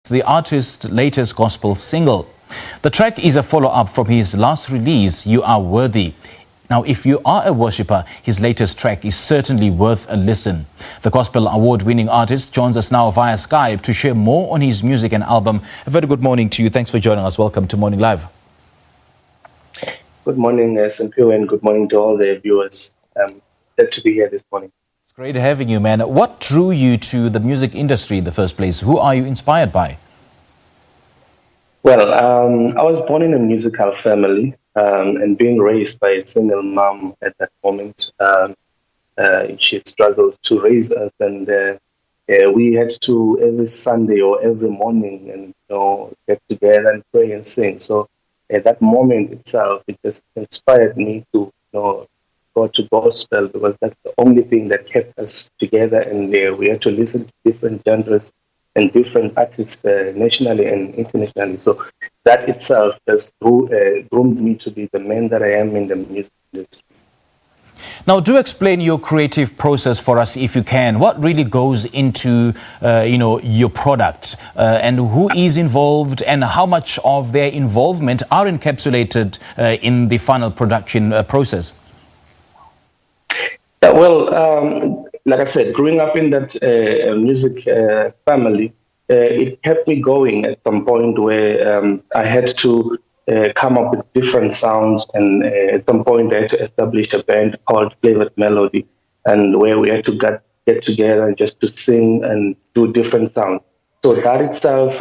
the artist's latest gospel single. The track is a follow-up from his last release, You Are Worthy. Now, if you are a worshipper, his latest track is certainly worth a listen. The Gospel Award-winning artist joins us now via Skype to share more on his music and album. A very good morning to you. Thanks for joining us. Welcome to Morning Live. Good morning, Simpio, and good morning to all the viewers. Glad to be here this morning. It's great having you, man. What drew you to the music industry in the first place? Who are you inspired by? Well, I was born in a musical family and being raised by a single mom at that moment. She struggled to raise us, and we had to every Sunday or every morning and get together and pray and sing. So at that moment itself, it just inspired me to go to gospel, because that's the only thing that kept us together. And we had to listen to different genres and different artists nationally and internationally. So that itself just groomed me to be the man that I am in the music industry. Now, do explain your creative process for us, if you can. What really goes into, your product, and who is involved, and how much of their involvement are encapsulated in the final production process? Well, like I said, growing up in that music family, it kept me going at some point where I had to come up with different sounds, and at some point I had to establish a band called Flavored Melody, and where we had to get together and just to sing and do different sounds. So that itself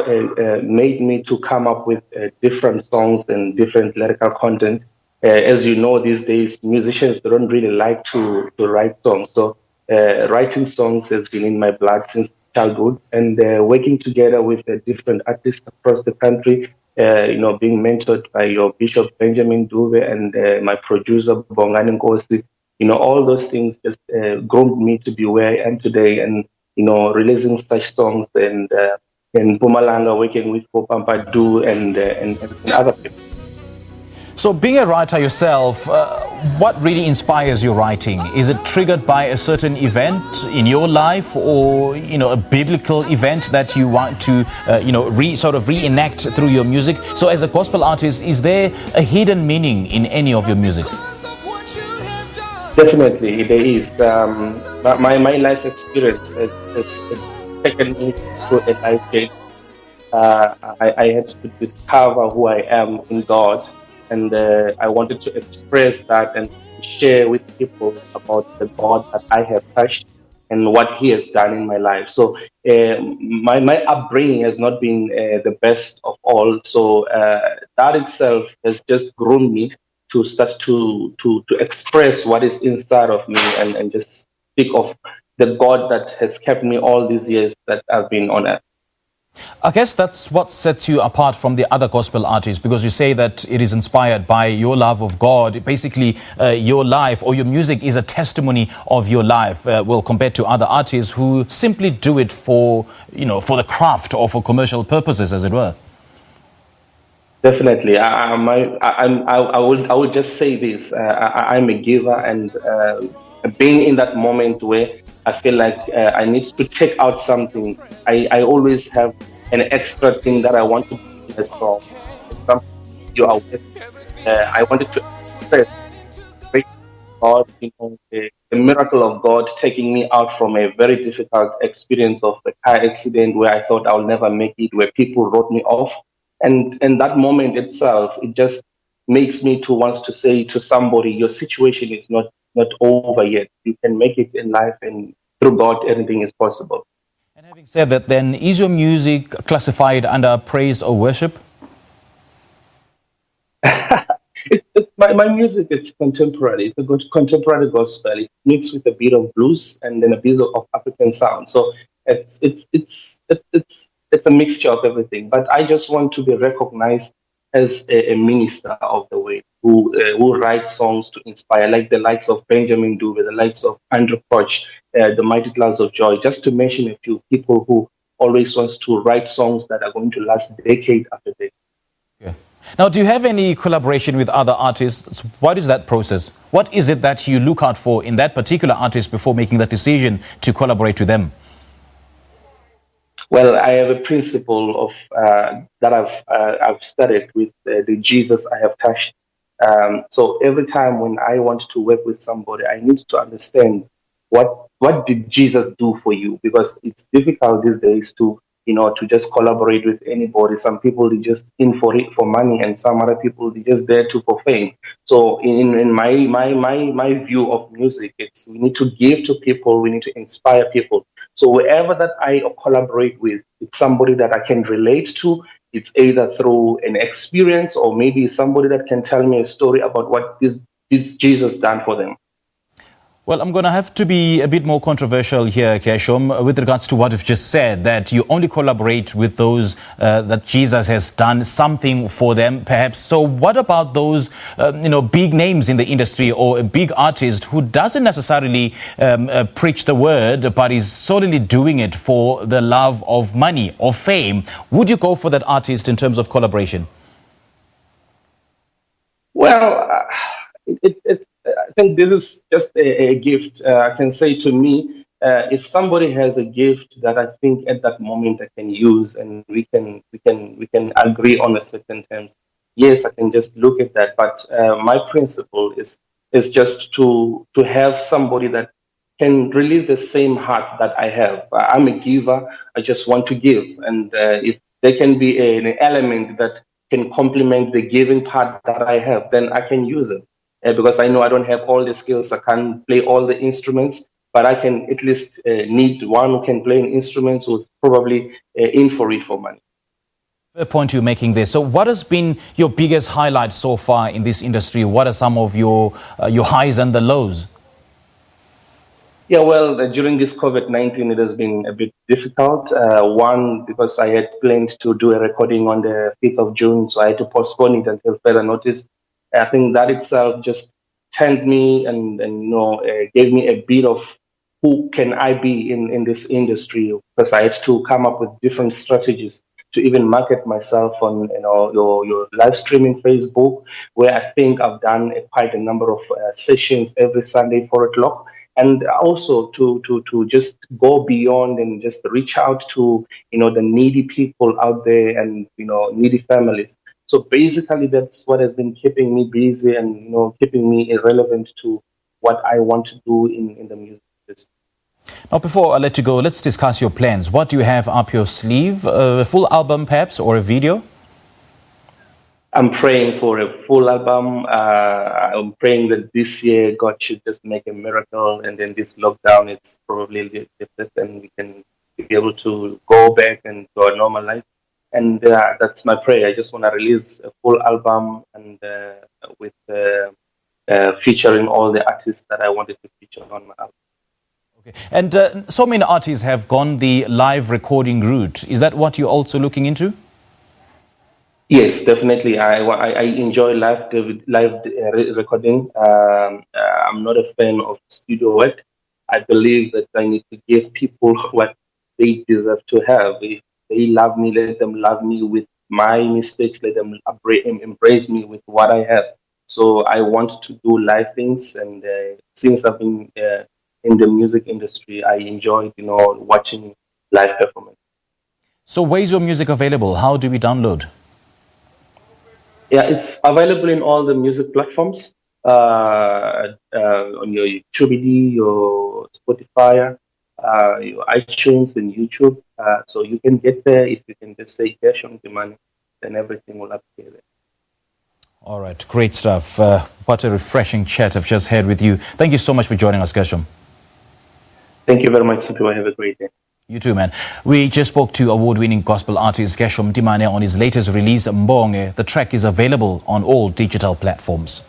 made me to come up with different songs and different lyrical content. As you know, these days, musicians don't really like to write songs. So writing songs has been in my blood since childhood, and working together with different artists across the country, being mentored by your Bishop Benjamin Duve and my producer Mbonge, all those things just groomed me to be where I am today, and releasing such songs, and in Mpumalanga working with Popampa Du and other people. So being a writer yourself, what really inspires your writing? Is it triggered by a certain event in your life, or a biblical event that you want to reenact through your music? So as a gospel artist, is there a hidden meaning in any of your music? Definitely, there is. My life experience has taken me through a life change. I had to discover who I am in God. And I wanted to express that and share with people about the God that I have touched and what He has done in my life. So my upbringing has not been the best of all. So that itself has just groomed me to start to express what is inside of me, and just speak of the God that has kept me all these years that I've been on earth. I guess that's what sets you apart from the other gospel artists, because you say that it is inspired by your love of God. Basically, your life or your music is a testimony of your life, compared to other artists who simply do it for the craft or for commercial purposes, as it were. Definitely. I would just say this. I'm a giver, and being in that moment where I feel like I need to take out something, I always have an extra thing that I want to do in a song. You are with. I wanted to express God, the miracle of God taking me out from a very difficult experience of a car accident where I thought I'll never make it, where people wrote me off. And that moment itself, it just makes me to want to say to somebody, your situation is not over yet. You can make it in life, and through God, anything is possible. And having said that, then, is your music classified under praise or worship? My music is contemporary. It's a good contemporary gospel. It mixed with a bit of blues and then a bit of African sound. So it's a mixture of everything. But I just want to be recognized as a minister of the way, who writes songs to inspire, like the likes of Benjamin Duve, the likes of Andrew Koch, the Mighty Clouds of Joy, just to mention a few people who always wants to write songs that are going to last decade after decade. Yeah. Now, do you have any collaboration with other artists? What is that process? What is it that you look out for in that particular artist before making that decision to collaborate with them? Well, I have a principle of that I've studied with the Jesus I have touched. So every time when I want to work with somebody, I need to understand what did Jesus do for you, because it's difficult these days to to just collaborate with anybody. Some people they just in for it for money, and some other people they just there to for fame. So in my view of music, it's we need to give to people, we need to inspire people. So wherever that I collaborate with, it's somebody that I can relate to. It's either through an experience or maybe somebody that can tell me a story about what this Jesus done for them. Well, I'm going to have to be a bit more controversial here, Gershom, with regards to what you've just said, that you only collaborate with those that Jesus has done something for them, perhaps. So what about those, big names in the industry or a big artist who doesn't necessarily preach the word, but is solely doing it for the love of money or fame? Would you go for that artist in terms of collaboration? Well, I think this is just a gift. I can say to me, if somebody has a gift that I think at that moment I can use, and we can agree on a certain terms. Yes, I can just look at that. But my principle is just to have somebody that can release the same heart that I have. I'm a giver. I just want to give, and if there can be an element that can complement the giving part that I have, then I can use it. Because I know I don't have all the skills, I can't play all the instruments, but I can at least need one who can play an instrument who's probably in for it for money. Fair point you're making there. So what has been your biggest highlight so far in this industry? What are some of your highs and the lows? Yeah, well, during this COVID-19, it has been a bit difficult. One, because I had planned to do a recording on the 5th of June, so I had to postpone it until further notice. I think that itself just turned me and gave me a bit of who can I be in this industry, because I had to come up with different strategies to even market myself on your live streaming Facebook, where I think I've done quite a number of sessions every Sunday 4 o'clock, and also to just go beyond and just reach out to the needy people out there, and needy families. So basically that's what has been keeping me busy and keeping me irrelevant to what I want to do in the music business. Now, before I let you go, let's discuss your plans. What do you have up your sleeve? A full album perhaps, or a video? I'm praying for a full album. I'm praying that this year God should just make a miracle, and then this lockdown it's probably lifted, and we can be able to go back and to our normal life. And that's my prayer. I just want to release a full album, and with featuring all the artists that I wanted to feature on my album. Okay. And so many artists have gone the live recording route. Is that what you're also looking into? Yes, definitely. I enjoy live recording. I'm not a fan of studio work. I believe that I need to give people what they deserve to have. If they love me, let them love me with my mistakes. Let them embrace me with what I have. So I want to do live things, and since I've been in the music industry, I enjoy watching live performance. So where is your music available? How do we download? Yeah, it's available in all the music platforms, on your YouTube, your Spotify, your iTunes, and YouTube. So you can get there if you can just say Gershom Ntimane, then everything will appear there. All right, great stuff. What a refreshing chat I've just had with you. Thank you so much for joining us, Gershom. Thank you very much, Sipiwa. Have a great day. You too, man. We just spoke to award-winning gospel artist Gershom Ntimane on his latest release, Mbonge. The track is available on all digital platforms.